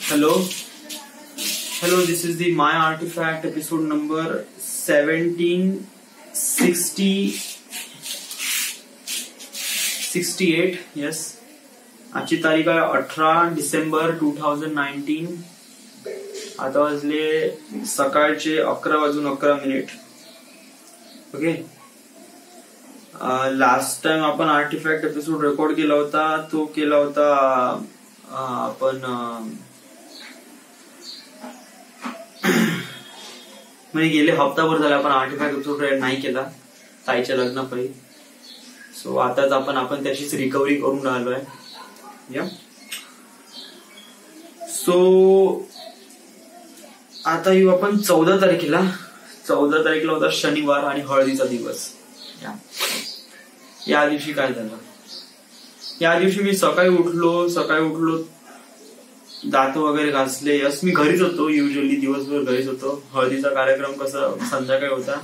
Hello, this is the My Artifact episode number 1768. Yes. आजची तारीख आहे 18 डिसेंबर 2019. आता वाजले सकाळचे 11:11. ओके. लास्ट टाइम आपण आर्टिफॅक्ट एपिसोड रेकॉर्ड केला होता, तो केला होता आपण म्हणजे गेले हप्ताभर झाले आपण आर्टिफॅक्ट एपिसोड नाही केला ताईच्या लग्नापायी. सो आताच आपण त्याचीच रिकव्हरी करून राहिलोय. या सो आता येऊ आपण 14 तारखेला होता शनिवार आणि हळदीचा दिवस. या दिवशी काय झालं, या दिवशी मी सकाळी उठलो दात वगैरे घासले. यस, मी घरीच होतो, युजली दिवसभर घरीच होतो. हळदीचा कार्यक्रम कसा संध्याकाळी होता.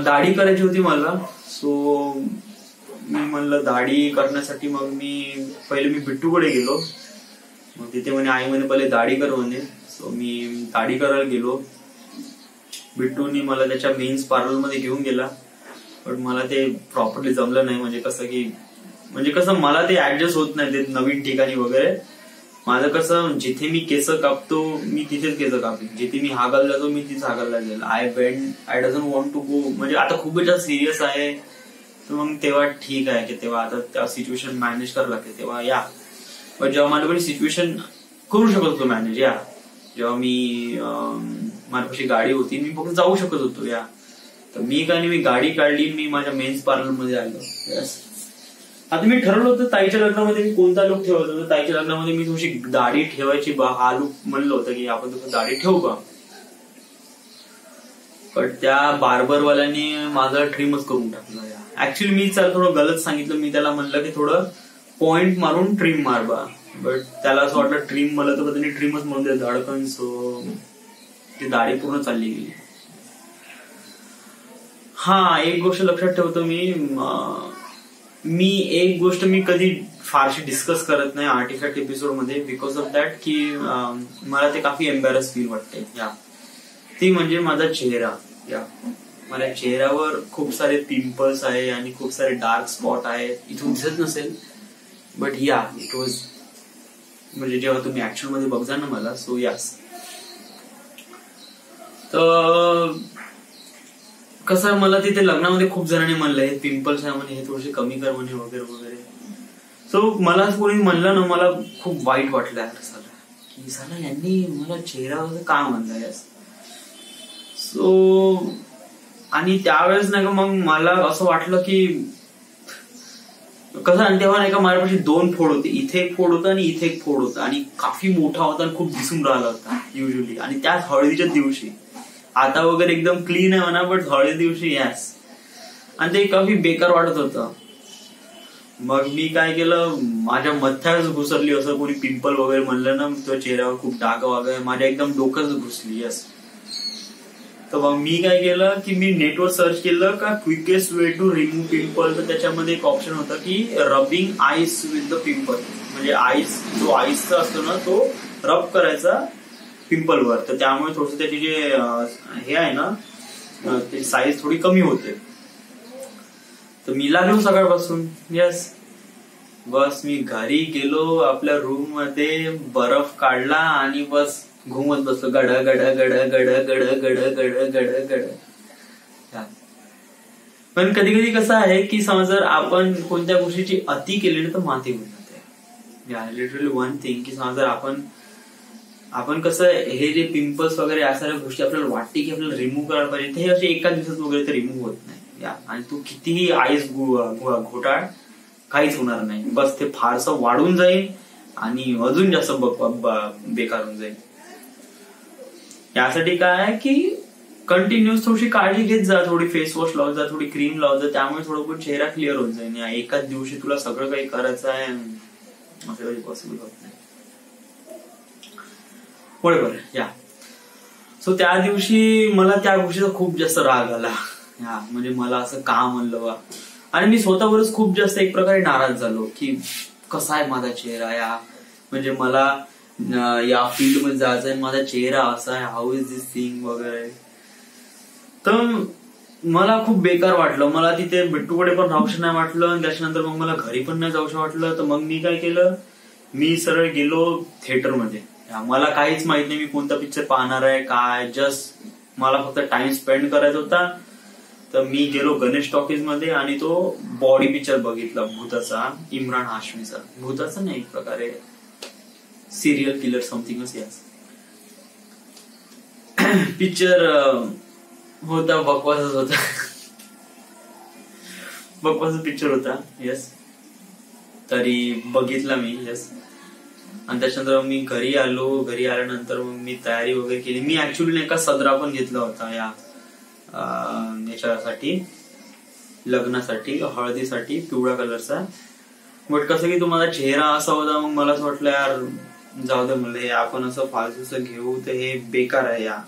दाढी करायची होती मला. सो मी म्हणलं दाढी करण्यासाठी मग मी बिट्टूकडे गेलो. मग तिथे म्हणे आई म्हणे पहिले दाढी कर म्हणे. सो मी दाढी करायला गेलो. बिट्टूनी मला त्याच्या मेन्स पार्लर मध्ये घेऊन गेला, पण मला ते प्रॉपरली जमलं नाही. म्हणजे कसं मला ते ऍडजस्ट होत नाही ते नवीन ठिकाणी वगैरे. माझं कसं जिथे मी केस कापतो मी तिथेच केस कापतो, जिथे मी हागायला जातो मी तिथेच हागायला जाईल. I doesn't want to go. म्हणजे आता खूपच जास्त सिरियस आहे तर मग तेव्हा ठीक आहे की तेव्हा आता त्या सिच्युएशन मॅनेज करावं लागते तेव्हा. या पण जेव्हा माझ्याकडे सिच्युएशन करू शकत होतो मॅनेज, या जेव्हा मी माझ्यापाशी गाडी होती मी फक्त जाऊ शकत होतो. या तर मी गाडी काढली, मी माझ्या मेन्स पार्लर मध्ये आलो. यस, आता मी ठरवलं होतं ताईच्या लग्नामध्ये मी कोणता लुक ठेवायचा होता. ताईच्या लग्नामध्ये मी थोडीशी दाढी ठेवायची हा लुक म्हणलं होतं की आपण तसं दाढी ठेवू का. पण त्या बार्बरवाल्याने माझं ट्रिमच करून टाकलं. ऍक्च्युली मी त्याला थोडं गलत सांगितलं. मी त्याला म्हणलं की थोडं पॉइंट मारून ट्रिम मार बा, बट त्याला असं वाटलं ट्रिम मला, तर त्यांनी ट्रिमच म्हणून दिलं धडकन. सो ती दाढी पूर्ण चालली गेली. हा, एक गोष्ट लक्षात ठेवतो मी एक गोष्ट मी कधी फारशी डिस्कस करत नाही आर्टिफॅक्ट एपिसोड मध्ये, बिकॉज ऑफ दॅट की मला ते काफी एम्बॅरस फील वाटते. ती म्हणजे माझा चेहरा. माझ्या चेहऱ्यावर खूप सारे पिंपल्स आहे आणि खूप सारे डार्क स्पॉट आहे. इथून दिसत नसेल बट इट वॉज, म्हणजे जेव्हा तुम्ही ऍक्च्युअल मध्ये बघजा ना मला. सो यस, तर कसं मला तिथे लग्नामध्ये खूप जणांनी म्हणलं हे पिंपल्स आहे म्हणे, हे थोडेसे कमी कर म्हणे वगैरे वगैरे. सो मला कोणी म्हणलं ना, मला खूप वाईट वाटलं की साला यांनी मला चेहऱ्यावर का म्हणलं. यस, सो आणि त्यावेळेस नाही का मग मला असं वाटलं की कसं, आणि तेव्हा नाही का माझ्यापाशी 2 फोड होते. इथे एक फोड होता आणि इथे एक फोड होता आणि काफी मोठा होता आणि खूप दिसून राहिला होता युजली. आणि त्याच हळदीच्या दिवशी, आता वगैरे एकदम क्लीन आहे म्हणा, बट हळदी दिवशी यस, आणि ते काफी बेकार वाटत होतं. मग मी काय केलं, माझ्या मथ्याच घुसरली. असं कोणी पिंपल वगैरे म्हणलं ना, तो चेहऱ्यावर खूप डाग वगैरे माझ्या एकदम डोकंच घुसली. यस, तर मग मी काय केलं की मी नेटवर सर्च केलं का quickest way to remove pimple. तर त्याच्यामध्ये एक ऑप्शन होता की rubbing ice with the pimple. म्हणजे जो आईसचा असतो ना तो रब करायचा पिंपलवर, तर त्यामुळे थोडस त्याची जे हे आहे ना ते साईज थोडी कमी होते. तर मी लागलो सकाळपासून. यस, बस मी घरी गेलो, आपल्या रूम मध्ये बर्फ काढला आणि बस घुमत बसलो गड गड गड गड गड गड गड गड गड. पण कधी कधी कसं आहे की समज जर आपण कोणत्या गोष्टीची अति केली तर माती होऊन जाते. लिटरली वन थिंग की समज जर आपण कसं हे जे पिंपल्स वगैरे अशा गोष्टी आपल्याला वाटते की आपल्याला रिमूव्ह करायला पाहिजे, ते असे एका दिवसात वगैरे तर रिमूव्ह होत नाही. आणि तू कितीही आईस घोटाळ काहीच होणार नाही. बस ते फारसं वाढून जाईल आणि अजून जास्त बेकार होऊन जाईल. यासाठी काय आहे की कंटिन्युअस थोडीशी काळजी घेत जा, थोडी फेस वॉश लावत जा, थोडी क्रीम लावत जा, त्यामुळे थोडं चेहरा क्लिअर होत जाईल. एकाच दिवशी तुला सगळं काही करायचं आहे असं काही पॉसिबल होत नाही. बरोबर. सो त्या दिवशी मला त्या गोष्टीचा खूप जास्त राग आला. म्हणजे मला असं का म्हणलं बा, आणि मी स्वतःवरच खूप जास्त एक प्रकारे नाराज झालो की कसा आहे माझा चेहरा. म्हणजे मला या फील्ड मध्ये जायचंय, माझा चेहरा असा आहे, हाऊ इज दिस थिंग वगैरे. तर मला खूप बेकार वाटलं. मला तिथे बिट्टूकडे पण राहूशी नाही वाटलं आणि त्याच्यानंतर मग मला घरी पण नाही जाऊशी वाटलं. तर मग मी काय केलं, मी सरळ गेलो थिएटरमध्ये. मला काहीच माहित नाही मी कोणता पिक्चर पाहणार आहे काय, जस्ट मला फक्त टाइम स्पेंड करायचा होता. तर मी गेलो गणेश टॉकीज मध्ये आणि तो बॉडी पिक्चर बघितला भूताचा, इम्रान हाशमीचा. भूताचा नाही, एक प्रकारे सिरियल किलर समथिंगच याच पिक्चर होता. बकवासच होता, बकवास पिक्चर होता. येस, तरी बघितला मी. येस, आणि त्याच्यानंतर मी घरी आलो. घरी आल्यानंतर मग मी तयारी वगैरे केली. मी ऍक्च्युली नाही का सदरा पण घेतला होता याच्यासाठी, लग्नासाठी, हळदीसाठी, पिवळ्या कलरचा. बट कसं की तो माझा चेहरा असा होता, मग मला असं वाटलं यार जाऊ दे म्हणलं, हे आपण असं फालतूच घेऊ तर हे बेकार आहे या.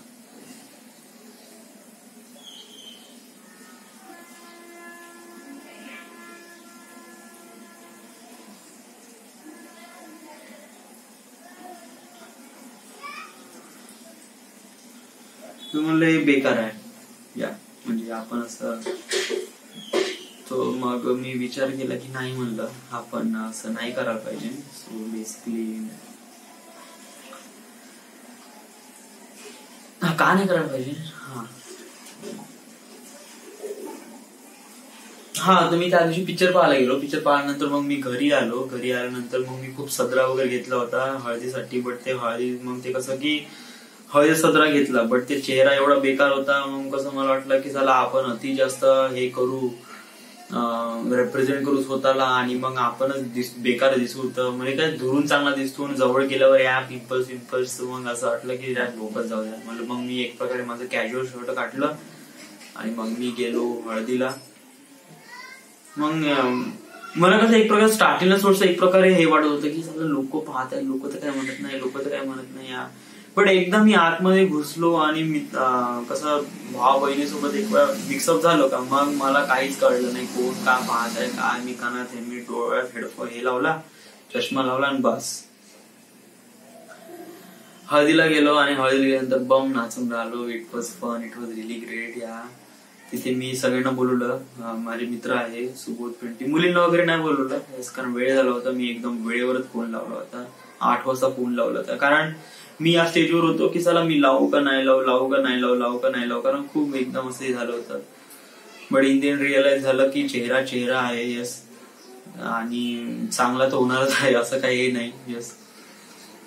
म्हणलं हे बेकार आहे या, म्हणजे आपण असं. तो मग मी विचार केला की नाही, म्हणलं आपण असं नाही करायला पाहिजे. सो बेसिकली का नाही करायला पाहिजे. तर मी त्या दिवशी पिक्चर पाहायला गेलो. पिक्चर पाहिल्यानंतर मग मी घरी आलो. घरी आल्यानंतर मग मी खूप सदरा वगैरे घेतला होता हळदीसाठी. बट ते मग ते कसं की हळदी सदरा घेतला, बट ते चेहरा एवढा बेकार होता. मग कसं मला वाटलं की चला आपण अति जास्त हे करू, रिप्रेझेंट करू स्वतःला आणि मग आपणच बेकार दिसू. तर म्हणजे काय दुरून चांगला दिसतो आणि जवळ गेल्यावर या पिंपल्स. मग असं वाटलं की डोकं जाऊ द्या. म्हणजे मग मी एक प्रकारे माझं कॅज्युअल शर्ट काढलं आणि मग मी गेलो हळदीला. मग मला कसं एक प्रकारे स्टार्टिंगला थोडस एक प्रकारे हे वाटत होतं की सगळं लोक पाहत आहेत, लोक तर काय म्हणत नाही या. पण एकदा मी आतमध्ये घुसलो आणि मी कसं भाव बहिणीसोबत एक वेळा मिक्सअप झालो का, मग मला काहीच कळलं नाही कोण का पाहत आहे काय. मी कानात मी डोळ्यात हेडफोन हे लावला, चष्मा लावला आणि बस हळदीला गेलो. आणि हळदीला गेल्यानंतर बम नाचून राहिलो. It was fun, it was really great yeah. तिथे मी सगळ्यांना बोलवलं. माझे मित्र आहे सुबोध पेंटी, मुलींना वगैरे नाही बोलवलं कारण वेळ झाला होता. मी एकदम वेळेवरच फोन लावला होता, 8 वाजता फोन लावला होता. कारण मी या स्टेजवर होतो की चला मी लावू का नाही लावू, कारण खूप एकदम असं झालं होतं. But in the end realise झालं की चेहरा आहे. येस, आणि चांगला तर होणारच आहे, असं काही नाही. येस,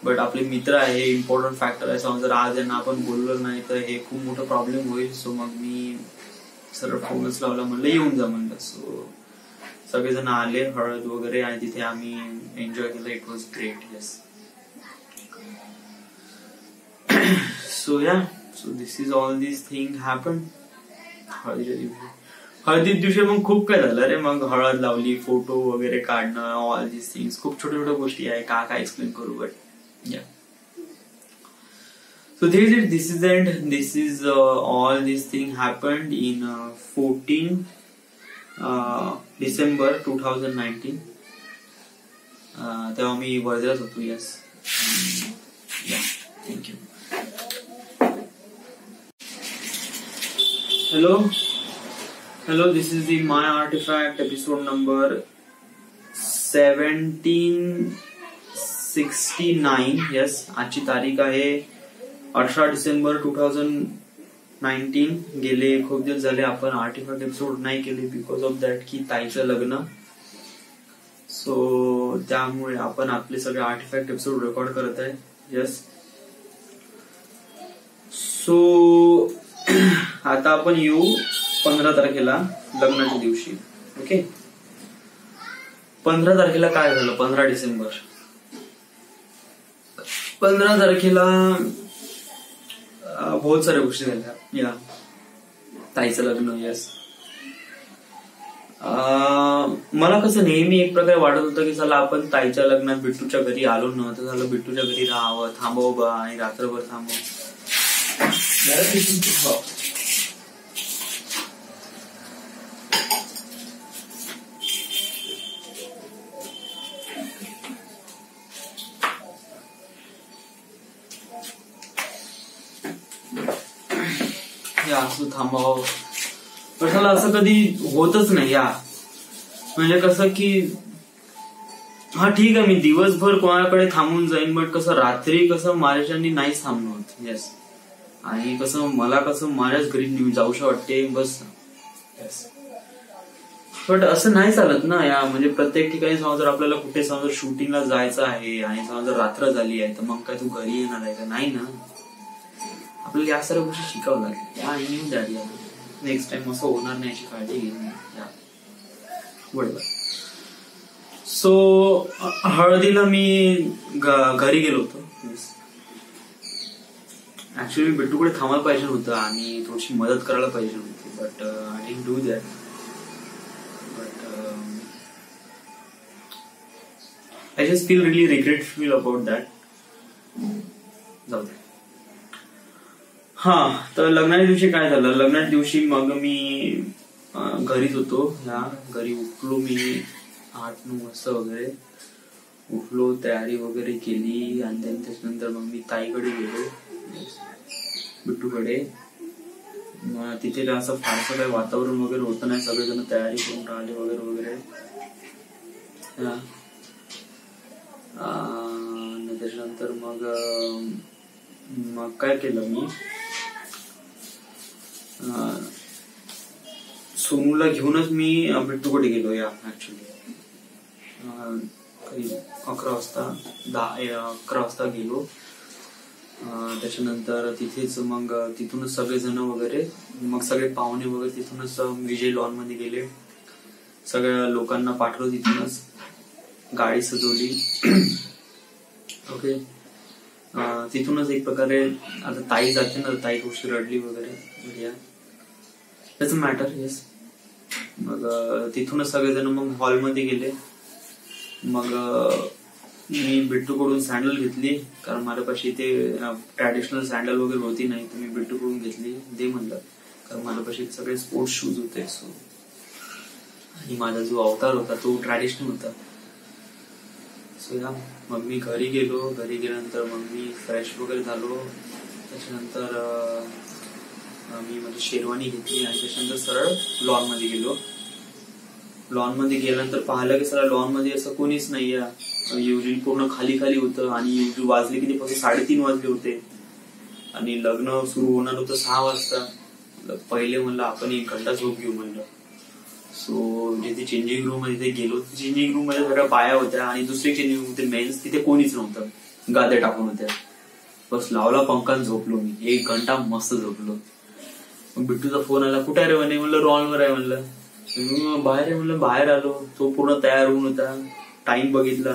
बट आपले मित्र आहे, इम्पॉर्टंट फॅक्टर आहे. समजा जर आज यांना आपण बोललो नाही तर हे खूप मोठा प्रॉब्लेम होईल. सो मग मी सरळ फोनच लावला, म्हणलं येऊन जा म्हणलं. सो सगळेजण आले, हळद वगैरे, आणि तिथे आम्ही एन्जॉय केलं. It was great. Yes, so this is all this thing happen. हळदी दिवशी मग खूप काय झालं रे. मग हळद लावली, फोटो वगैरे काढणं, ऑल दिस थिंग्स, खूप छोट्या गोष्टी आहे. काय एक्सप्लेन करू, बट या. So this is all this thing happened in 14 December 2019. तेव्हा मी वर्धेलाच होतो. Yes, thank you. Hello, this is the My Artifact episode number 1769. Yes, आजची तारीख आहे 18 डिसेंबर 2019. गेले खूप दिवस झाले आपण आर्टिफॅक्ट एपिसोड नाही केले बिकॉज ऑफ दॅट की ताईचं लग्न. सो त्यामुळे आपण आपले सगळे आर्टिफॅक्ट एपिसोड रेकॉर्ड करत आहे. येस, सो आता आपण येऊ 15 तारखेला, लग्नाच्या दिवशी. ओके, 15 तारखेला काय झालं. 15 डिसेंबर 15 तारखेला बहुत साऱ्या गोष्टी झाल्या या. ताईचं लग्न. येस, मला कसं नेहमी एक प्रकारे वाटत होतं की चला आपण ताईच्या लग्नात बिट्टूच्या घरी आलो नव्हतं, झालं बिट्टूच्या घरी राहावं, थांबव बा आणि रात्रभर थांबव. असं थांबावं, कशाला असं कधी होतच नाही. म्हणजे कसं की हा ठीक आहे, मी दिवसभर कोणाकडे थांबून जाईन, बट कसं रात्री कसं माझ्याच्यानी नाहीच थांबणं होत. येस. आणि कसं मला कसं माझ्याच घरी जाऊशा वाटते बस. येस. बट असं नाही चालत ना म्हणजे प्रत्येक ठिकाणी समजा जर आपल्याला कुठे समजा शूटिंगला जायचं आहे आणि समजा जर रात्र झाली आहे तर मग काय तू घरी येणार आहे का? नाही ना. आपल्याला या सर्व गोष्टी शिकावं लागेल. नेक्स्ट टाइम असं होणार नाही याची काळजी घेईन. बरोबर. सो हळदीला मी घरी गेलो होतो. ऍक्च्युली बिट्टूकडे थांबायला पाहिजे होतं आणि थोडीशी मदत करायला पाहिजे होती, but I didn't do that. I just feel really regretful about that. जाऊ दे. तर लग्नाच्या दिवशी काय झालं, लग्नाच्या दिवशी मग मी घरीच होतो. घरी उठलो मी 8-9 वाजता वगैरे उठलो, तयारी वगैरे केली आणि त्याच्यानंतर मग मी ताईकडे गेलो, बिट्टूकडे. मग तिथे असं फारसं काही वातावरण वगैरे होतं नाही, सगळेजण तयारी करून राहिले वगैरे वगैरे. त्याच्यानंतर मग काय केलं मी, सोनूला घेऊनच मी बिट्टूकडे गेलो. ऍक्च्युली 11 वाजता गेलो. त्याच्यानंतर तिथेच मग तिथूनच सगळेजण वगैरे, मग सगळे पाहुणे वगैरे तिथूनच विजय लॉन मध्ये गेले. सगळ्या लोकांना पाठवलं तिथूनच, गाडी सजवली. ओके. तिथूनच एक प्रकारे आता ताई जाते ना, ताई थोडीशी रडली वगैरे, डझंट मॅटर. येस. मग तिथूनच सगळेजण मग हॉलमध्ये गेले. मग मी बिट्टूकडून सँडल घेतली, कारण माझ्यापाशी ते ट्रॅडिशनल सँडल वगैरे होती नाही, तर मी बिट्टूकडून घेतली. दे म्हणलं, कारण माझ्यापाशी सगळे स्पोर्ट्स शूज होते. सो आणि माझा जो अवतार होता तो ट्रॅडिशनल होता. सो मग मी घरी गेलो. घरी गेल्यानंतर मग मी फ्रेश वगैरे झालो. त्याच्यानंतर मी माझी शेरवानी घेतली आणि त्याच्यानंतर सरळ लॉन मध्ये गेलो. लॉन मध्ये गेल्यानंतर पाहिलं की सरळ लॉन मध्ये असं कोणीच नाहीये. युजली पूर्ण खाली खाली होतं आणि युजली वाजले की ते फक्त 3:30 वाजले होते आणि लग्न सुरू होणार होतं 6 वाजता. पहिले म्हणलं आपण 1 घंटा झोप घेऊ म्हणलं. सो जिथे चेंजिंग रूम मध्ये गेलो, चेंजिंग रूम मध्ये सगळ्या बाया होत्या आणि दुसरी चेंजिंग रूम होते मेन्स, तिथे कोणीच नव्हतं, गाद्या टाकून होत्या. बस लावला पंखान झोपलो मी. 1 घंटा मस्त झोपलो. मग बिट्टूचा फोन आला, कुठे आहे रे म्हणे. म्हणलं रॉनवर आहे म्हणलं. बाहेर आहे म्हणलं. बाहेर आलो. तो पूर्ण तयार होऊन होता. टाइम बघितला,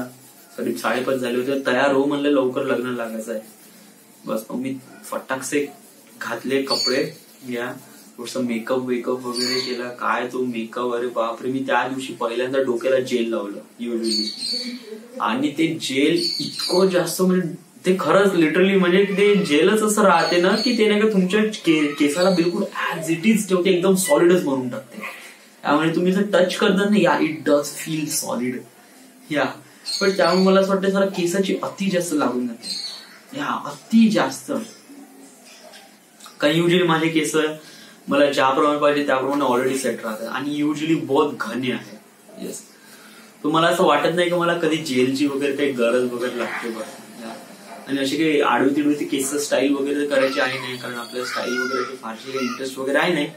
करीब 5:30 झाले होते. तयार हो म्हणलं, लवकर लग्न लागायचं आहे. बस मग मी फटाकसे घातले कपडे, थोडस मेकअप वगैरे केला. काय तो मेकअप, अरे बापरे. मी त्या दिवशी पहिल्यांदा डोक्याला जेल लावलं युजली, आणि ते जेल इतकं जास्त म्हणजे ते खरंच लिटरली म्हणजे ते जेलच असं राहते ना की ते नाही का तुमच्या केसाला बिलकुल ऍज इट इज ठेवते, एकदम सॉलिडच बनवून टाकते. त्यामुळे तुम्ही जर टच करता ना, इट डज फील सॉलिड. पण त्यामुळे मला असं वाटतं जरा केसाची अति जास्त लागून जाते. अति जास्त. काही युजली माझे केस मला ज्याप्रमाणे पाहिजे त्याप्रमाणे ऑलरेडी सेट राहतात आणि युजली बहुत घने आहे. येस. तो मला असं वाटत नाही की मला कधी जेलची वगैरे काही गरज वगैरे लागते बरं. आणि अशी काही आडवी तिडवी केस स्टाईल वगैरे करायची आहे नाही, कारण आपल्या स्टाईल वगैरे फारशी काही इंटरेस्ट वगैरे आहे नाही.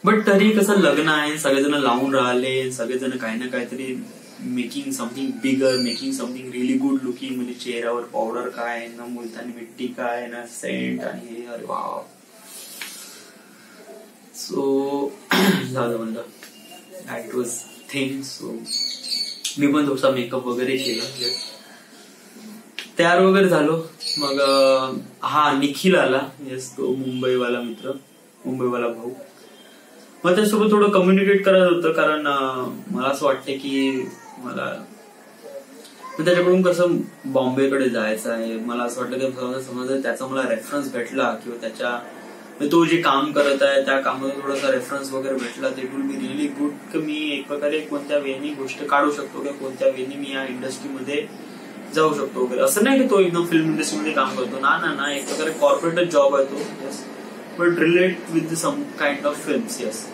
बट तरी कसं लग्न आहे, सगळेजण लावून राहिले, सगळेजण काही ना काहीतरी making something bigger, making something really good looking. म्हणजे चेहऱ्यावर पावडर काय ना, मुलतानी मिट्टी काय ना, सेंट आणि हे, अरे वा. सो झालं म्हणलं दॅट वॉज थिंग. सो मी पण थोडासा मेकअप वगैरे केलं, तयार वगैरे झालो. मग निखिल आला. येस, तो मुंबईवाला मित्र, मुंबईवाला भाऊ. मग त्यासोबत थोडं कम्युनिकेट करत होतं, कारण मला असं वाटतं की मला त्याच्याकडून कसं बॉम्बेकडे जायचं आहे. मला असं वाटतं की समजा त्याचा मला रेफरन्स भेटला किंवा त्याच्या तो जे काम करत आहे त्या कामाचा थोडासा रेफरन्स वगैरे भेटला, ते विल बी रिअली गुड. की मी एक प्रकारे कोणत्या वेनी गोष्ट काढू शकतो किंवा कोणत्या वेनी मी या इंडस्ट्रीमध्ये जाऊ शकतो वगैरे. असं नाही की तो एकदम फिल्म इंडस्ट्रीमध्ये काम करतो ना, एक प्रकारे कॉर्पोरेट जॉब आहे तो. But relate with some kind of films. Yes,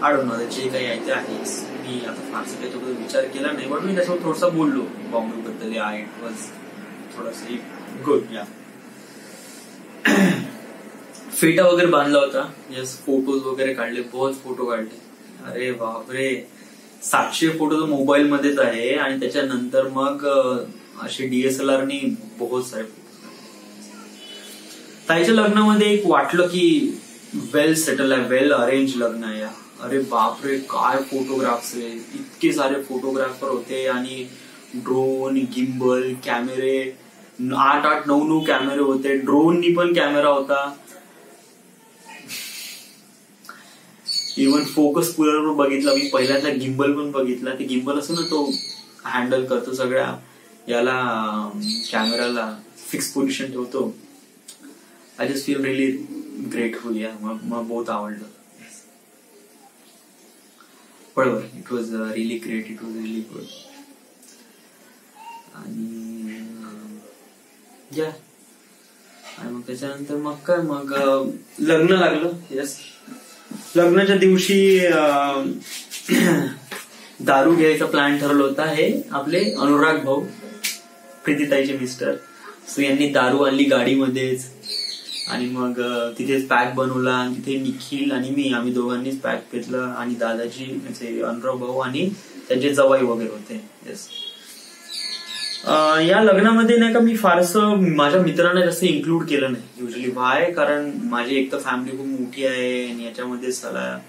I don't know, जे काही आहे ते आहेच. मी आता फारसं त्याच्याबद्दल विचार केला नाही, बट मी त्याच्यावर थोडासा बोललो बॉम्बे बद्दल. या इट वॉज थोडासा गुड. या फेटा वगैरे बांधला होता. यस, फोटोज वगैरे काढले, बहुत फोटो काढले. अरे बापरे, 700 फोटो तर मोबाईल मध्येच आहे. आणि त्याच्यानंतर मग असे DSLR नी बहुत सारे फोटो. ताईच्या लग्नामध्ये एक वाटलं की वेल सेटल आहे, वेल अरेंज लग्न आहे. अरे बापरे, काय फोटोग्राफ्स आहे, इतके सारे फोटोग्राफर होते. आणि ड्रोन, गिम्बल, कॅमेरे, 8-8, 9-9 कॅमेरे होते. ड्रोननी पण कॅमेरा होता. इव्हन फोकस पुलर पण बघितला मी पहिल्यांदा. गिम्बल पण बघितला. ते गिम्बल असं ना, तो हँडल करतो सगळ्या याला, कॅमेराला फिक्स पोझिशन ठेवतो. I just feel really grateful. या मला बहुत आवडलं. बरोबर, it was really great, it was really good. आणि या आणि मग त्याच्यानंतर मग काय, मग लग्न लागलं. येस, लग्नाच्या दिवशी दारू घ्यायचा प्लॅन ठरवला होता. हे आपले अनुराग भाऊ, प्रीतीताईचे मिस्टर. सो यांनी दारू आणली गाडीमध्येच. आणि मग तिथेच पॅक बनवला. आणि तिथे निखिल आणि मी, आम्ही दोघांनीच पॅक घेतलं. आणि दादाजी म्हणजे अनुराग भाऊ आणि त्यांचे जवाई वगैरे होते. येस, या लग्नामध्ये नाही का मी फारसं माझ्या मित्रांना जास्त इन्क्लूड केलं नाही युजली. व्हाय, कारण माझी एक तर फॅमिली खूप मोठी आहे आणि याच्यामध्ये सगळ्या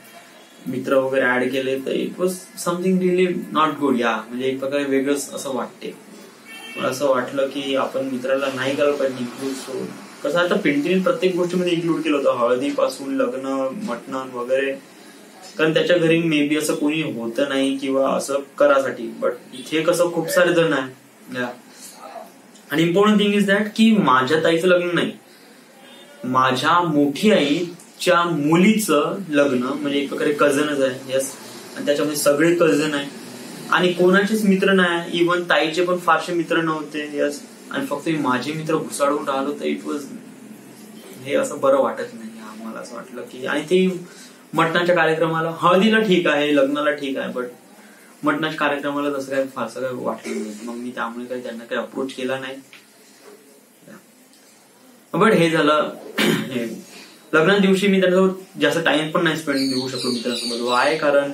मित्र वगैरे ऍड केले तर it was something really not good. या म्हणजे एक प्रकारे वेगळंच असं वाटते. मला असं वाटलं की आपण मित्राला नाही करायला पाहिजे इन्क्लूड. सो कसं आता पिंटीने प्रत्येक गोष्टीमध्ये इन्क्लूड केलं होतं, हळदीपासून लग्न, मटण वगैरे. कारण त्याच्या घरी मे बी असं कोणी होतं नाही किंवा असं करासाठी. बट इथे कसं खूप सारे जण आहे. आणि इम्पॉर्टंट थिंग इज दॅट की माझ्या ताईचं लग्न नाही, माझ्या मोठी आईच्या मुलीचं लग्न, म्हणजे एक प्रकारे कझनच आहे. यस, आणि त्याच्यामध्ये सगळे कझन आहे आणि कोणाचेच मित्र नाही. इव्हन ताईचे पण फारसे मित्र नव्हते. यस, आणि फक्त माझे मित्र घुसाडून राहिलो तर इट वॉज, हे असं बरं वाटत नाही. मला असं वाटलं की, आणि ते मटणाच्या कार्यक्रमाला, हळदीला ठीक आहे, लग्नाला ठीक आहे, बट मटणाच्या कार्यक्रमाला तसं काय फारसं काय वाटलं नाही. मग मी त्यामुळे काही त्यांना काही अप्रोच केला नाही. बट हे झालं. लग्ना दिवशी मी त्यांच्यासोबत जास्त टाइम पण नाही स्पेंड देऊ शकलो मित्रांसोबत. वाय, कारण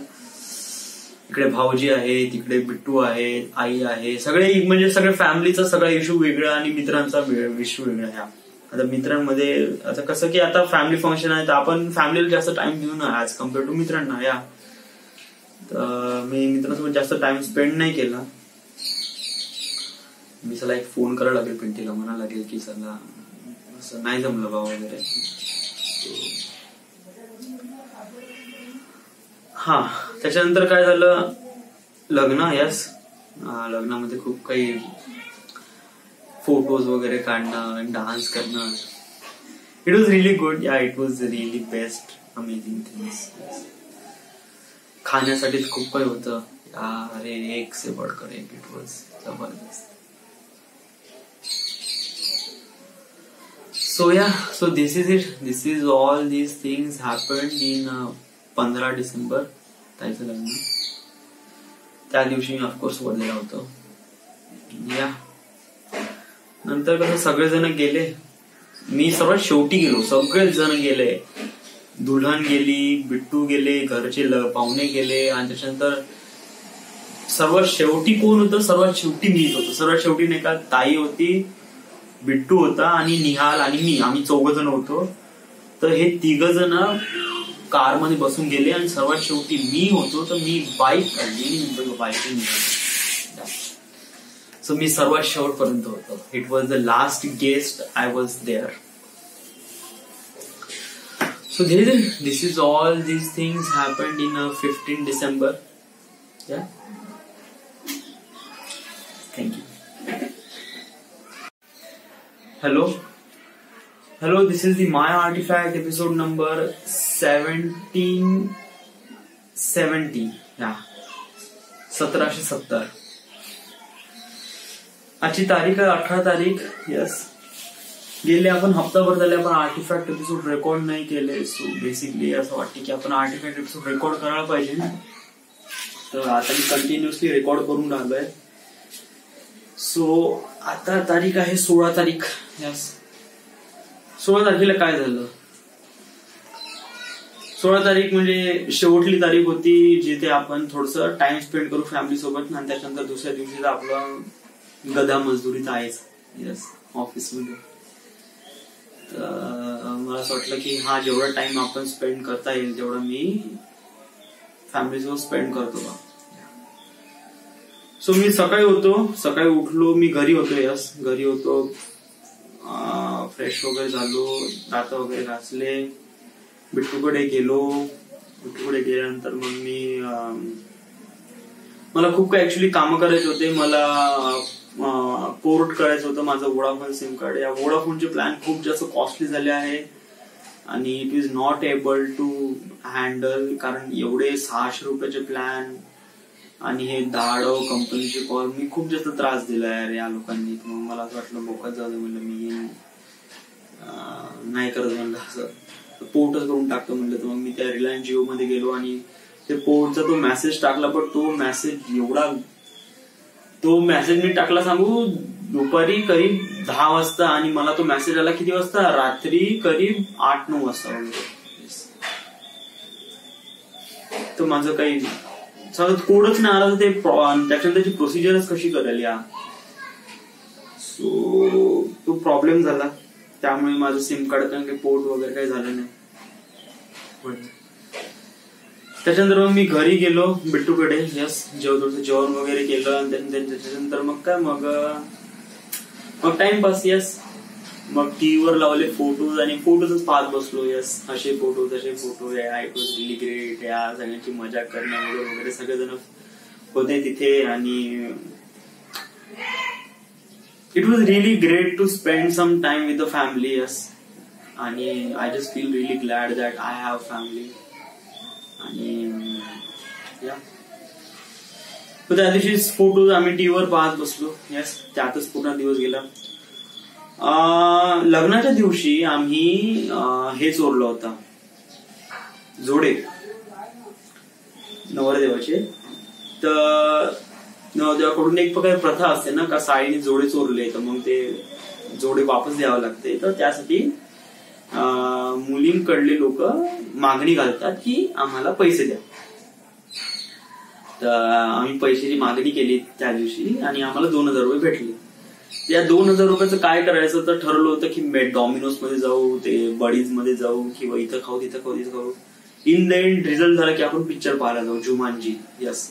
इकडे भाऊजी आहे, तिकडे बिट्टू आहे, आई आहे, सगळे म्हणजे सगळ्या फॅमिलीचा सगळा इश्यू वेगळा आणि मित्रांचा इश्यू वेगळा. आता मित्रांमध्ये आता कसं की आता फॅमिली फंक्शन आहे तर आपण फॅमिलीला जास्त टाइम देऊ ना ऍज कम्पेअर टू मित्रांना. या तर मी मित्रांसोबत जास्त टाइम स्पेंड नाही केला. मी चला एक फोन करायला लागेल पिंटीला, म्हणा लागेल की चला असं नाही जमलं बा वगैरे. हा, त्याच्यानंतर काय झालं, लग्न. यस, लग्नामध्ये खूप काही फोटोज वगैरे काढणं, डान्स करणं. It was really good. Yeah, it was really best, amazing things. खाण्यासाठी खूप काही होतं. अरे एक से बढ़कर एक, इट वॉज जबरदस्त. So yeah, so this is it. This is all these things happened in 15 December, ताईचं लग्न. त्या दिवशी मी ऑफकोर्स वर्धेला होतो. या नंतर कसं सगळेजण गेले, मी सर्वात शेवटी गेलो. सगळेच जण गेले, दुल्हन गेली, बिट्टू गेले, घरचे पाहुणे गेले. आणि त्याच्यानंतर सर्वात शेवटी कोण होतं, सर्वात शेवटी मीच होतो. सर्वात शेवटी नाही का, ताई होती, बिट्टू होता आणि निहाल आणि मी, आम्ही 4 जण होतो. तर हे 3 जण कारमध्ये बसून गेले आणि सर्वात शेवटी मी होतो. तर मी बाईक काढली आणि बाईकने निघालो. सो मी सर्वात शेवटपर्यंत होतो. It was the last guest, I was there. So this is all these things happened in 15 December. Yeah, thank you. Hello, this is the My Artifact episode number 1770. Yeah, 1770. आजची तारीख आहे 18 तारीख. यस, गेले आपण हप्ताभर झाले आपण आर्टिफॅक्ट एपिसोड रेकॉर्ड नाही केले. सो बेसिकली असं वाटतं की आपण आर्टिफॅक्ट एपिसोड रेकॉर्ड करायला पाहिजे ना. तर आता मी कंटिन्युअसली रेकॉर्ड करून राहिलोय. सो आता तारीख आहे 16 तारीख. यस, 16 तारखेला काय झालं? 16 तारीख म्हणजे शेवटली तारीख होती जिथे आपण थोडंसं टाइम स्पेंड करू फॅमिली सोबत. आणि त्याच्यानंतर दुसऱ्या दिवशी आपलं गधा मजदुरीत आहेच. यस, ऑफिसमध्ये. तर मला असं वाटलं की हा जेवढा टाइम आपण स्पेंड करता येईल तेवढा मी फॅमिली सोबत स्पेंड करतो बा. सो मी सकाळी उठलो, मी घरी होतो. यस, घरी होतो. फ्रेश वगैरे झालो, दात वगैरे घासले, बिट्टूकडे गेलो. बिट्टूकडे गेल्यानंतर मग मला खूप काही ऍक्च्युली कामं करायचे होते. मला पोर्ट करायचं होतं माझं वोडाफोन सिम कार्ड. या वोडाफोनचे प्लॅन खूप जास्त कॉस्टली झाले आहे आणि it is not able to handle. कारण एवढे 600 रुपयाचे प्लॅन आणि हे धाडव कंपनीचे कॉल, मी खूप जास्त त्रास दिलाय या लोकांनी. मग मला असं वाटलं बोकात जाऊ दे, म्हणलं मी नाही करत, म्हणलं असं पोर्टच करून टाकतो म्हणलं. तर मग मी त्या रिलायन्स जिओ मध्ये गेलो आणि ते पोर्टचा तो मेसेज टाकला. पण तो मेसेज मी टाकला सांगू दुपारी करीब 10 वाजता आणि मला तो मेसेज आला किती वाजता? रात्री करीब 8-9 वाजता वगैरे. तर माझं काही कोडच नाही आला. ते त्याच्यानंतर त्याची प्रोसिजरच कशी करेल या. सो तो प्रॉब्लेम झाला. त्यामुळे माझं सिम कार्ड काही पोर्ट वगैरे काही झालं नाही. त्याच्यानंतर मग मी घरी गेलो बिट्टूकडे. यस, जेवण वगैरे केलं आणि त्याच्यानंतर मग टाइमपास. यस, मग टीव्हीवर लावले फोटोज आणि फोटोजच पाहत बसलो. यस, असे फोटो तसे photo. It was really great. या सगळ्यांची मजा करण्यामध्ये वगैरे सगळेजण होते तिथे आणि it was really great to spend some time with the family. Yes, आणि I just feel really glad that I have family. आणि त्या दिवशी फोटोज आम्ही टीव्हीवर पाहत बसलो. यस, त्यातच पूर्ण दिवस गेला. लग्नाच्या दिवशी आम्ही हे चोरलं होतं, जोडे नवरदेवाचे. तर नवरदेवाकडून एक प्रकारे प्रथा असते ना का साडीने जोडे चोरले तर मग ते जोडे वापस द्यावं लागते. तर त्यासाठी मुलींकडले लोक मागणी घालतात की आम्हाला पैसे द्या. तर आम्ही पैशाची मागणी केली त्या दिवशी आणि आम्हाला 2000 रुपये भेटले. या 2000 रुपयाचं काय करायचं तर ठरवलं होतं की डॉमिनोज मध्ये जाऊ, ते बडीज मध्ये जाऊ किंवा इथं खाऊ तिथं खाऊ तिथं खाऊ. इन द एंड रिझल्ट झाला की आपण पिक्चर पाहायला जाऊ, जुमानजी. यस,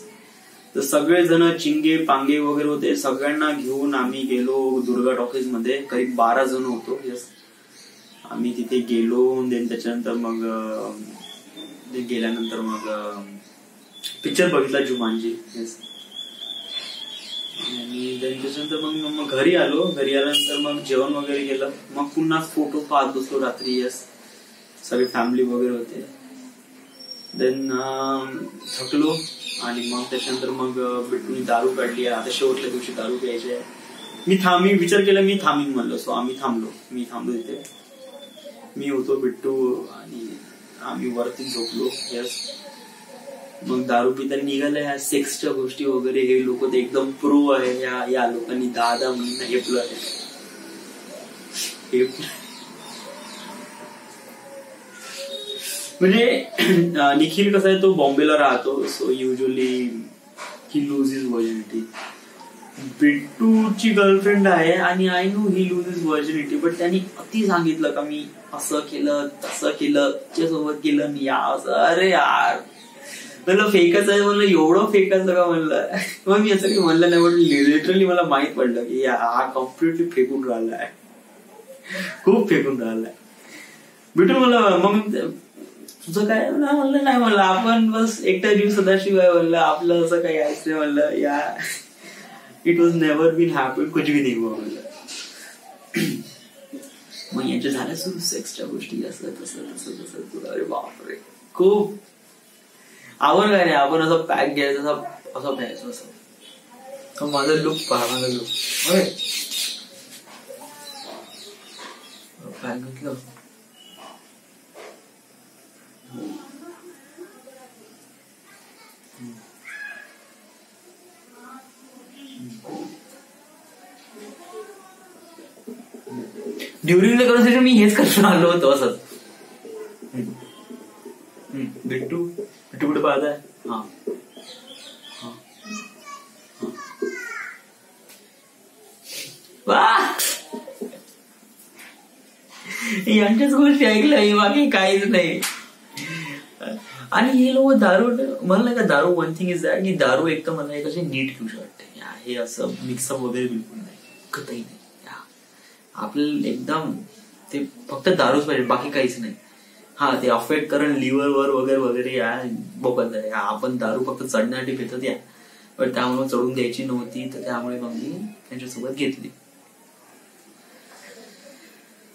तर सगळेजण चिंगे पांगे वगैरे होते. सगळ्यांना घेऊन आम्ही गेलो दुर्गा टॉकीज मध्ये. करीब 12 जण होतो. यस, आम्ही तिथे गेलो. देन त्याच्यानंतर मग गेल्यानंतर मग पिक्चर बघितला जुमानजी. यस, आणि त्याच्यानंतर मग घरी आलो. घरी आल्यानंतर मग जेवण वगैरे केलं. मग पुन्हा फोटो पाहत बसलो रात्री. यस, सगळे फॅमिली वगैरे होते. देन थकलो आणि मग त्याच्यानंतर मग बिट्टूनी दारू काढली. आता शेवटल्या दिवशी दारू प्यायची आहे. मी विचार केला मी थांबीन म्हणलं. सो आम्ही थांबलो. मी थांबलो तिथे. मी होतो, बिट्टू आणि आम्ही वरती झोपलो. यस, मग दारू पिता निघालं ह्या सेक्सच्या गोष्टी वगैरे. हे लोक ते एकदम प्रो आहे. या लोकांनी 10 महिना हेपलं आहे. म्हणजे निखिल कसा आहे तो बॉम्बेला राहतो. So usually he lose his virginity. बिट्टूची गर्लफ्रेंड आहे आणि I know he lose his virginity. But त्यांनी अति सांगितलं का मी असं केलं तसं केलं तिच्यासोबत केलं मी असं. अरे यार म्हणलं फेकच आहे. म्हणलं एवढं फेकायचं का म्हणलं. मग मी असं काही म्हणलं नाही. पण लिटरली मला माहित पडलं की हा कम्प्लिटली फेकून राहिलाय, खूप फेकून राहिलाय. बिट्टू मला मग तुझं काय म्हणलं नाही म्हणलं आपण बस एकटा जीव सदाशिवाय म्हणलं आपलं असं काही यायचं म्हणलं. Yeah it was never been happen कुछ भी नाही म्हणलं. मग यांच्या झाल्या सुरू सेक्सच्या गोष्टी असं तसं तसं तसं. अरे बापरे, खूप आपण काय नाही. आपण असं पॅक घ्यायचं असं प्यायचं असं. माझं लुक पहा, माझं लुक ड्युरिंग द कन्व्हर्सेशन मी हेच करतो आलो होतो असंच. बिट्टू कुठे पाहताय? हा यांच्याच गोष्टी ऐकल्या, बाकी काहीच नाही. आणि हे लोक दारू, मला नाही का दारू, वन थिंग इज दॅट की दारू एक तर मला एक अशी नीट पिऊशी वाटते. हे असं मिक्सअप वगैरे बिलकुल नाही, कतही नाही. आपल्याला एकदम ते फक्त दारूच पाहिजे, बाकी काहीच नाही. हा ते अफेक्ट करण लिव्हरवर वगैरे वगैरे या बघत आहे. आपण दारू फक्त चढण्यासाठी पितात या, पण त्यामुळे चढून द्यायची नव्हती, तर त्यामुळे मग मी त्यांच्यासोबत घेतली.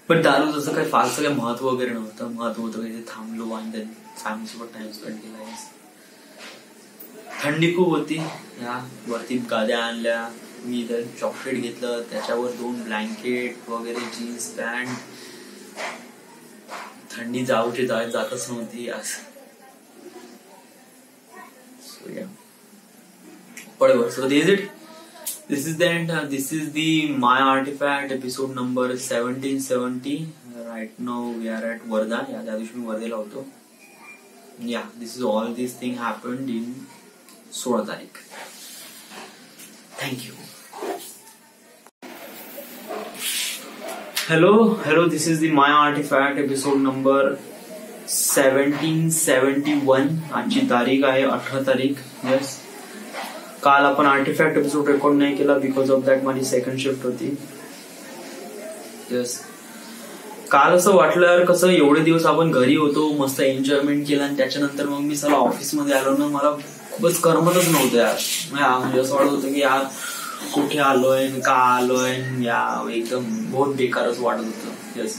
पण दारू जसं काही फारसं काही महत्व वगैरे नव्हतं. महत्व होतं काही थांबलो आणि फॅमिलीसोबत टाइम स्पेंड केला. थंडी खूप होती, या वरती गाद्या आणल्या, मी तर चॉकलेट घेतलं, त्याच्यावर 2 ब्लँकेट वगैरे, जीन्स पॅन्ट. थंडी जातच नव्हती असं. whatever, so this is it. This is the end. This is the My Artifact episode number 1770. Right now we are at Varda. त्या दिवशी मी वर्धेला होतो. This is all this thing happened in 16 तारीख. Thank you. Hello, this is the My Artifact episode number 1771. आजची तारीख आहे 18 तारीख. Yes, काल आपण आर्टिफॅक्ट एपिसोड रेकॉर्ड नाही केला बिकॉज ऑफ दॅट माझी सेकंड शिफ्ट होती. येस, काल असं वाटलं यार, कसं एवढे दिवस आपण घरी होतो, मस्त एन्जॉयमेंट केला, आणि त्याच्यानंतर मग मी चला ऑफिसमध्ये आलो ना, मला खूपच करमतच नव्हतं यार. म्हणजे असं वाटत होतं की यार कुठे आलोय, का आलोय, या एकदम बहुत बेकारच वाटत होतं. येस,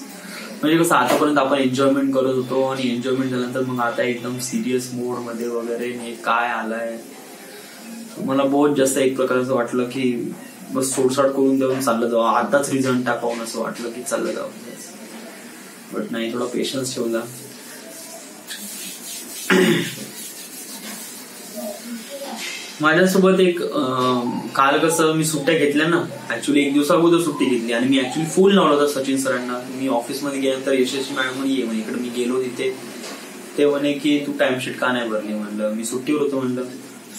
म्हणजे कसं आतापर्यंत आपण एन्जॉयमेंट करत होतो, आणि एन्जॉयमेंट झाल्यानंतर मग आता एकदम सिरियस मोड मध्ये वगैरे काय आलाय. मला बहुत जास्त एक प्रकारचं वाटलं की बस सोडसाड करून देऊन चाललं जावं, आताच रिझल्ट टाकावून असं वाटलं की चाललं जावं. बट नाही, थोडा पेशन्स ठेवला. माझ्यासोबत एक काल कसं मी सुट्ट्या घेतल्या ना, ऍक्च्युली 1 दिवसा अगोदर सुट्टी घेतली, आणि मी ऍक्च्युली फोन लावला होता सचिन सरांना. मी ऑफिसमध्ये गेल्यानंतर यशस्वी मॅडम म्हणे ये, इकडे मी गेलो तिथे, ते म्हणे की तू टाइमशीट का नाही भरली. म्हणलं मी सुट्टीवर होतो. म्हणलं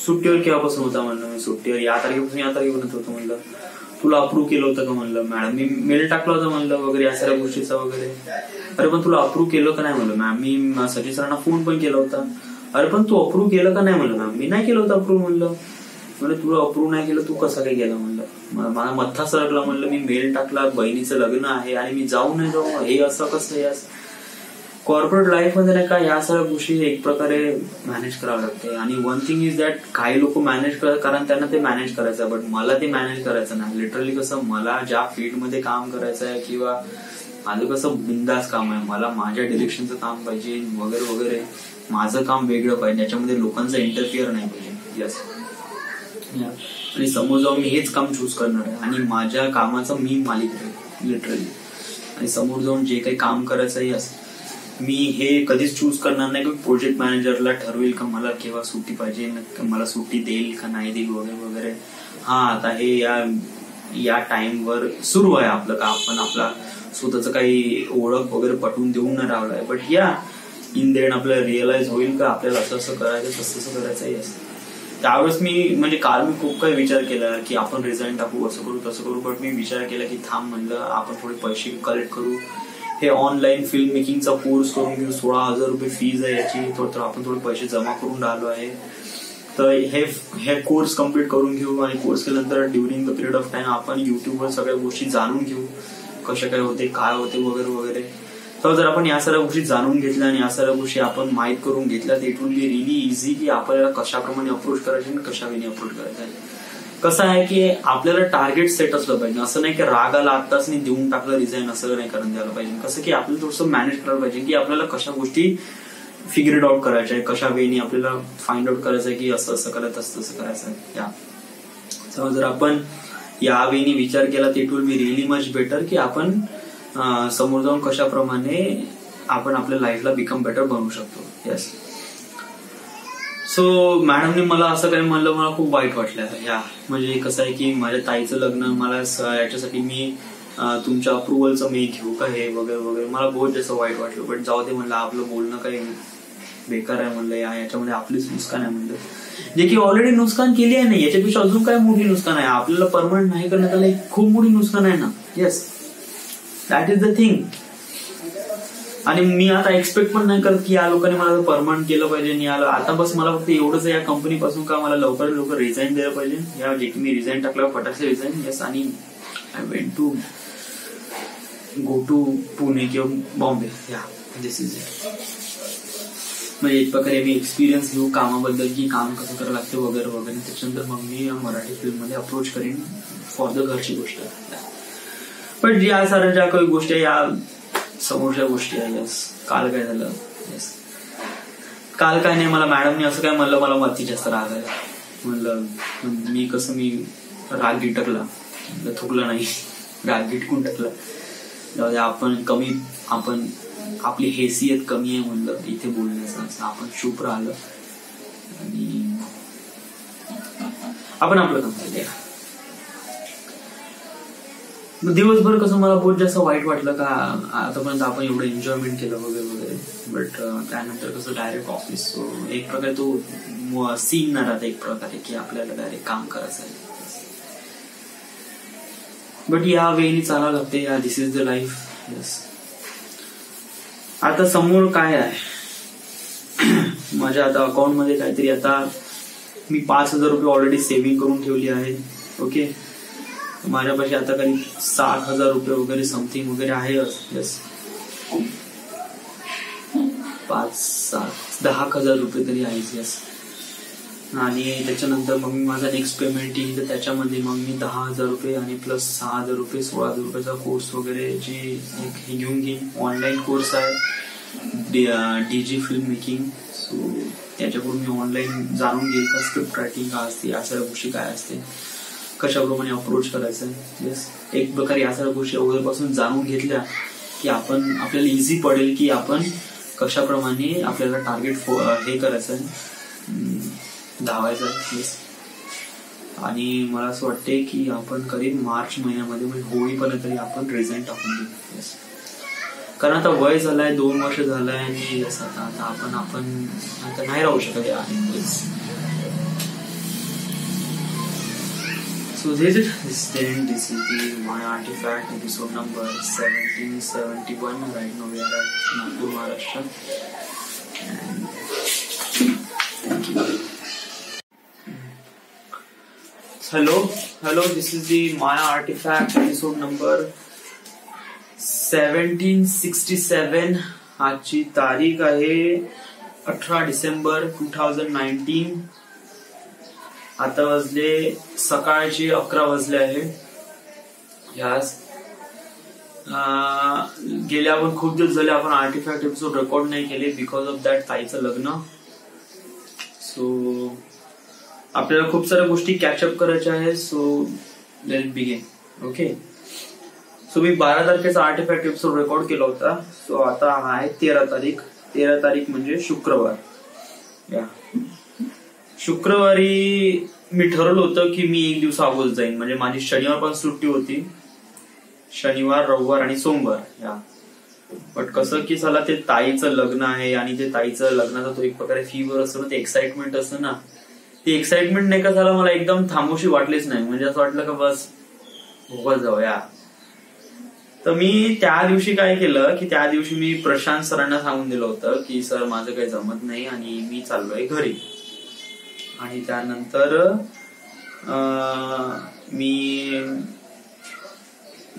सुट्टीवर केव्हापासून होता. म्हणलं मी सुट्टीवर या तारखेपर्यंत होतो. म्हणलं तुला अप्रूव्ह केलं होतं का. म्हणलं मॅडम मी मेल टाकला होता म्हणलं वगैरे, या सगळ्या गोष्टीचा वगैरे. अरे पण तुला अप्रूव्ह केलं का नाही. म्हणलं मॅम मी सचिन सरांना फोन पण केला होता. अरे पण तू अप्रूव्ह केलं का नाही. म्हणलं मॅम मी नाही केलं होतं अप्रूव्ह. म्हणलं तुला अप्रूव्ह नाही केलं, तू कसं काय केलं. म्हणलं मला मत्था सरकला. म्हणलं मी मेल टाकला, बहिणीचं लग्न आहे आणि मी जाऊ नाही जाऊ, हे असं कसं. हे असं कॉर्पोरेट लाईफ मध्ये नाही का, या सगळ्या गोष्टी एक प्रकारे मॅनेज करावं लागते. आणि वन थिंग इज दॅट, काही लोक मॅनेज करतात कारण त्यांना ते मॅनेज करायचं, बट मला ते मॅनेज करायचं नाही. लिटरली कसं, मला ज्या फील्डमध्ये काम करायचं आहे किंवा माझं कसं बिंदास काम आहे, मला माझ्या डिरेक्शनचं काम पाहिजे वगैरे वगैरे, माझं काम वेगळं पाहिजे, त्याच्यामध्ये लोकांचा इंटरफिअर नाही पाहिजे. यस, आणि समोर जाऊन मी हेच काम चूज करणार आहे आणि माझ्या कामाचा मी मालिक आहे लिटरली. आणि समोर जाऊन जे काही काम करायचं आहे, यस, मी हे कधीच चूज करणार नाही की प्रोजेक्ट मॅनेजरला ठरवेल का मला केव्हा सुट्टी पाहिजे, मला सुट्टी देईल का नाही देईल वगैरे वगैरे. हा, आता हे या टाइमवर सुरू आहे आपलं का, आपण आपला स्वतःच काही ओळख वगैरे पटवून देऊन न राहिलाय. बट या इन द एंड आपल्याला रिअलाइज होईल का आपल्याला असं असं करायचं, तसं तसं करायचं. येस, त्यावेळेस मी म्हणजे काल मी खूप काही विचार केला की आपण रिझाईन टाकू, असं करू तसं करू. बट मी विचार केला की थांब, म्हणलं आपण थोडे पैसे कलेक्ट करू, हे ऑनलाईन फिल्म मेकिंगचा कोर्स करून घेऊ. 16,000 रुपये फीज आहे याची, तर आपण थोडे पैसे जमा करून राहिलो आहे, तर हे कोर्स कम्प्लीट करून घेऊ. आणि कोर्स केल्यानंतर during the period of time आपण युट्यूबवर सगळ्या गोष्टी जाणून घेऊ, कशा काय होते, काय होते वगैरे वगैरे. तर जर आपण या सगळ्या गोष्टी जाणून घेतल्या आणि या सगळ्या गोष्टी आपण माहीत करून घेतल्या, तर it will be really easy की आपल्याला कशाप्रमाणे अप्रोच करायचे आणि कशा वेळी अप्रोच करायचं. कसं आहे की आपल्याला टार्गेट सेट असलं पाहिजे. असं नाही की रागाला आत्ताच नाही देऊन टाकलं रिझाईन, असं नाही करून द्यायला पाहिजे. कसं की आपल्याला थोडंसं मॅनेज करायला पाहिजे की आपल्याला कशा गोष्टी फिगर आउट करायच्या आहे, कशा वेळी आपल्याला फाइंड आउट करायचं आहे की असं असं करायचं, असं तसं करायचं आहे. या जर आपण या वेळी विचार केला तर it will be really much better की आपण समोर जाऊन कशाप्रमाणे आपण आपल्या लाईफला बिकम बेटर बनवू शकतो. येस. सो मॅडमने मला असं काही म्हणलं, मला खूप वाईट वाटलं. या म्हणजे कसं आहे की माझ्या ताईचं लग्न, मला याच्यासाठी मी तुमच्या अप्रुव्हलचं मी घेऊ का हे वगैरे वगैरे, मला बहुत जास्त वाईट वाटलं. बट जाऊ दे म्हणलं, आपलं बोलणं काही बेकार आहे म्हणलं, याच्यामध्ये आपलीच नुकसान आहे म्हणलं, जे की ऑलरेडी नुकसान केली आहे. नाही याच्यापेक्षा अजून काय मोठी नुकसान आहे, आपल्याला परमनंट नाही करण्यात आलं, खूप मोठी नुकसान आहे ना. Yes, that is the thing. आणि मी आता एक्सपेक्ट पण नाही करत की या लोकांनी मला परमनंट केलं पाहिजे. आता बस मला फक्त एवढंच या कंपनीपासून का मला लवकर रिझाईन द्यायला पाहिजे. या जे की मी रिझाईन टाकलं फटाकसे रिझाईन. येस. आणि I went to go to Pune किंवा बॉम्बे. या दिस इज इट. म्हणजे एक प्रकारे मी एक्सपिरियन्स घेऊ कामाबद्दल की काम कसं करावं लागतं वगैरे वगैरे. त्याच्यानंतर मग मी मराठी फिल्ममध्ये अप्रोच करेन फॉर द घरची गोष्ट. पण या साऱ्या ज्या काही गोष्टी या समोरच्या गोष्टी आहे. येस. काल काय झालं. येस. काल काय नाही, मला मॅडमने असं काय म्हणलं, मला मती जास्त राग आहे. म्हणलं मी राग गिटकला, थुकलं नाही, राग गिटकून टाकला. आपण आपली हैसियत कमी आहे म्हणलं इथे बोलण्याचं, आपण चूप राहिलं आणि आपण आपलं काम केलं. दिवसभर कसं मला बहुत जास्त वाईट वाटलं का आतापर्यंत आपण एवढं एन्जॉयमेंट केलं वगैरे वगैरे. बट त्यानंतर कसं डायरेक्ट ऑफिस. सो एक प्रकारे तो सीन न राहता एक प्रकारे की आपल्याला डायरेक्ट काम करायचं आहे. बट या वेळी चालावं लागते. या दिस इज द लाईफ. येस. आता समोर काय आहे माझ्या आता अकाउंट मध्ये काहीतरी, आता मी 5,000 रुपये ऑलरेडी सेव्हिंग करून ठेवली आहे. ओके. माझ्यापाशी आता काही 60,000 रुपये वगैरे समथिंग वगैरे आहे. येस. 5-7-10,000 रुपये तरी आहे. येस. आणि त्याच्यानंतर मग मी माझा नेक्स्ट पेमेंट येईल तर त्याच्यामध्ये मग मी 10,000 रुपये आणि प्लस 6,000 रुपये 16,000 रुपयाचा कोर्स वगैरे जे हे घेऊन घेईन. ऑनलाईन कोर्स आहे डीजी फिल्म मेकिंग. सो त्याच्याकडून मी ऑनलाईन जाणून घेईल का स्क्रिप्ट रायटिंग काय असते, या सगळ्या गोष्टी काय असते, कशाप्रमाणे अप्रोच करायचं. येस. एक प्रकारे या सगळ्या गोष्टी अगोदरपासून जाणून घेतल्या की आपल्याला इझी पडेल की आपण कशाप्रमाणे आपल्याला टार्गेट हे करायचं, धावायचं. येस. आणि मला असं वाटते की आपण करीब मार्च महिन्यामध्ये म्हणजे होळीपर्यंत तरी आपण रिझाईन टाकून देऊ. येस. कारण आता वय झालंय, 2 वर्ष झालंय आणि येस आता आपण आता नाही राहू शकत आहे. So this is the Maya Artifact episode number 1771. Right now we are at Nagpur, Maharashtra. And thank you. Hello. This is the Maya Artifact episode number 1767. आजची तारीख आहे 18 डिसेंबर 2019. आता वाजले सकाळचे 11 वाजले आहे. यास गेले आपण खूप दिवस झाले आपण आर्टिफॅक्ट एपिसोड रेकॉर्ड नाही केले बिकॉज ऑफ दॅट ताईचं लग्न. सो आपल्याला खूप साऱ्या गोष्टी कॅचअप करायच्या आहेत. So let's begin. Okay. So मी 12 तारखेचा आर्टिफॅक्ट एपिसोड रेकॉर्ड केला होता. सो आता आहे 13 तारीख. 13 तारीख म्हणजे शुक्रवार. या शुक्रवारी मी ठरवलं होतं की मी 1 दिवस अगोदर जाईन. म्हणजे माझी शनिवार पण सुट्टी होती, शनिवार, रविवार आणि सोमवार. या बट कसं की चला ते ताईचं लग्न आहे आणि ते ताईचं लग्नाचा तो एक प्रकारे फीवर असतो ना, ते एक्साइटमेंट असतं ना, ती एक्साइटमेंट नाही का झाला मला एकदम थांबवशी वाटलीच नाही. म्हणजे असं वाटलं का बस होत जाऊ या. तर मी त्या दिवशी काय केलं की त्या दिवशी मी प्रशांत सरांना सांगून दिलं होतं की सर माझं काही जमत नाही आणि मी चाललोय घरी. आणि त्यानंतर मी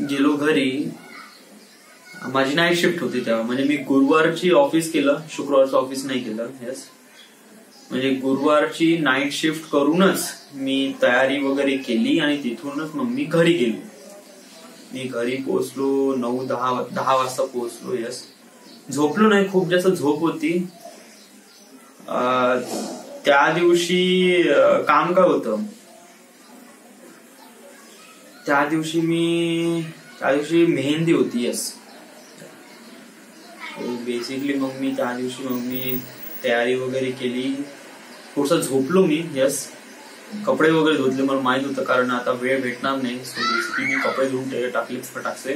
गेलो घरी. माझी नाईट शिफ्ट होती तेव्हा. म्हणजे मी गुरुवारची ऑफिस केलं, शुक्रवारचं ऑफिस नाही केलं. येस. म्हणजे गुरुवारची नाईट शिफ्ट करूनच मी तयारी वगैरे केली आणि तिथूनच मग मी घरी गेलो. मी घरी पोहोचलो 9-10 वाजता पोहोचलो. येस. झोपलो नाही, खूप जास्त झोप होती. त्या दिवशी काम काय होतं, त्या दिवशी मेहंदी होती. येस. बेसिकली मग मी त्या दिवशी मग मी तयारी वगैरे केली, थोडंसं झोपलो मी. यस, कपडे वगैरे धुतले, मला माहित होतं कारण आता वेळ भेटणार नाही. सो बेसिकली मी कपडे धुवून टाकले फटाकसे.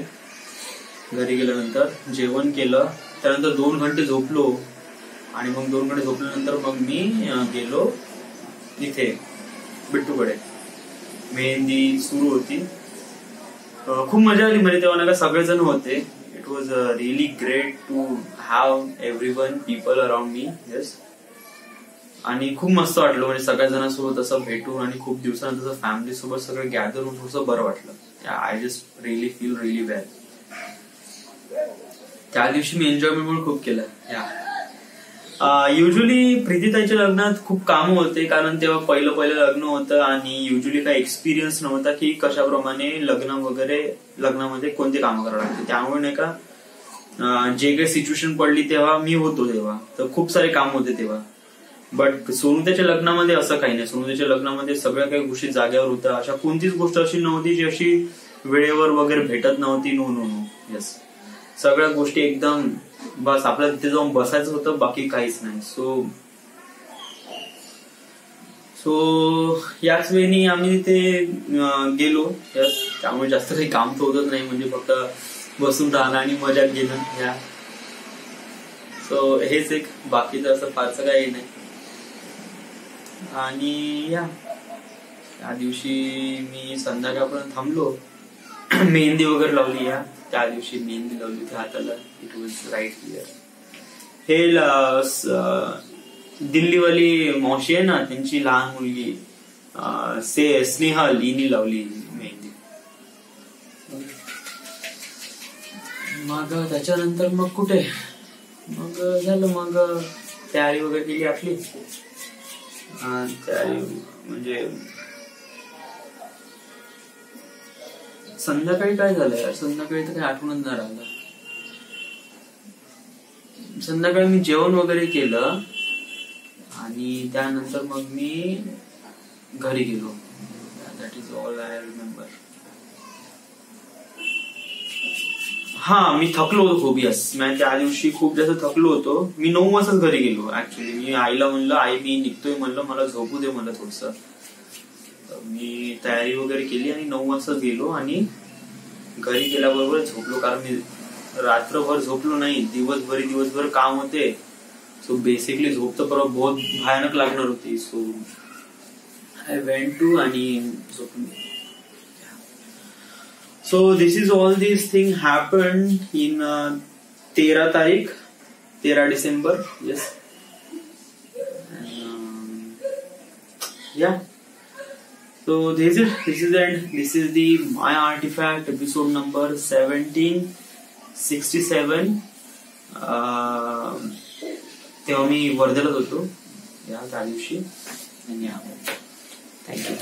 घरी गेल्यानंतर जेवण केलं, त्यानंतर 2 घंटे झोपलो आणि मग 2 घंटे झोपल्यानंतर मग मी गेलो इथे बिट्टूकडे. मेहंदी सुरू होती, खूप मजा आली. म्हणजे तेव्हा नाही का सगळेजण होते. It was really great to have everyone people around me. Yes, आणि खूप मस्त वाटलं म्हणजे सगळ्या जणांसोबत असं भेटून आणि खूप दिवसानंतर फॅमिली सोबत सगळं गॅदर होऊन थोडंसं बरं वाटलं. I just really feel really well. त्या दिवशी मी एन्जॉयमेंट पण खूप केलं. युजली प्रीतीताईच्या लग्नात खूप कामं होते कारण तेव्हा पहिलं लग्न होतं आणि युजली काही एक्सपिरियन्स नव्हता की कशाप्रमाणे लग्नामध्ये कोणते कामं करावं लागते. त्यामुळे नाही का जे काही सिच्युएशन पडली तेव्हा मी होतो तेव्हा, तर खूप सारे काम होते तेव्हा. बट सोनुताईच्या लग्नामध्ये असं काही नाही. सोनुताईच्या लग्नामध्ये सगळ्या काही गोष्टी जाग्यावर होत्या. अशा कोणतीच गोष्ट अशी नव्हती जी अशी वेळेवर वगैरे भेटत नव्हती. नो. येस, सगळ्या गोष्टी एकदम बस आपल्याला तिथे जाऊन बसायचं होतं, बाकी काहीच नाही. सो याच वेळी आम्ही तिथे गेलो. यस, त्यामुळे जास्त काही काम तर होतच नाही, म्हणजे फक्त बसून राहणं आणि मजा घेणं. सो हेच एक, बाकी तर असं फारसं काही नाही. आणि त्या दिवशी मी संध्याकाळपर्यंत थांबलो. मेहंदी वगैरे लावली. त्या दिवशी मेहंदी लावली होती हाताला. It was right here. हे दिल्लीवाली मावशी आहे ना, त्यांची लहान मुलगी स्नेहल, हिने लावली मेहंदी. मग त्याच्यानंतर मग कुठे मग झालं, मग तयारी वगैरे केली आपली. तयारी म्हणजे संध्याकाळी काय झालं यार, संध्याकाळी तर काही आठवणच नाही राहिलं. संध्याकाळी मी जेवण वगैरे केलं आणि त्यानंतर मग मी घरी गेलो. That is all I remember. मी थकलो होतो खूप. यस, मी त्या दिवशी खूप जास्त थकलो होतो. मी 9 वाजताच घरी गेलो. ऍक्च्युली मी आईला म्हणलं, आई मी निघतोय म्हणलं, मला झोपू दे म्हणलं थोडस. मी तयारी वगैरे केली आणि 9 वाजता गेलो आणि घरी गेल्याबरोबर झोपलो. कारण मी रात्रभर झोपलो नाही. दिवसभर काम होते. सो बेसिकली झोप तर बहुत भयानक लागणार होती. सो आय वेंट टू आणि झोपलो. So this is all these thing happened in 13 December. Yes. So this is end. This is the My Artifact episode number 1767. तेव्हा मी वर्धेलाच होतो त्या दिवशी. थँक्यू.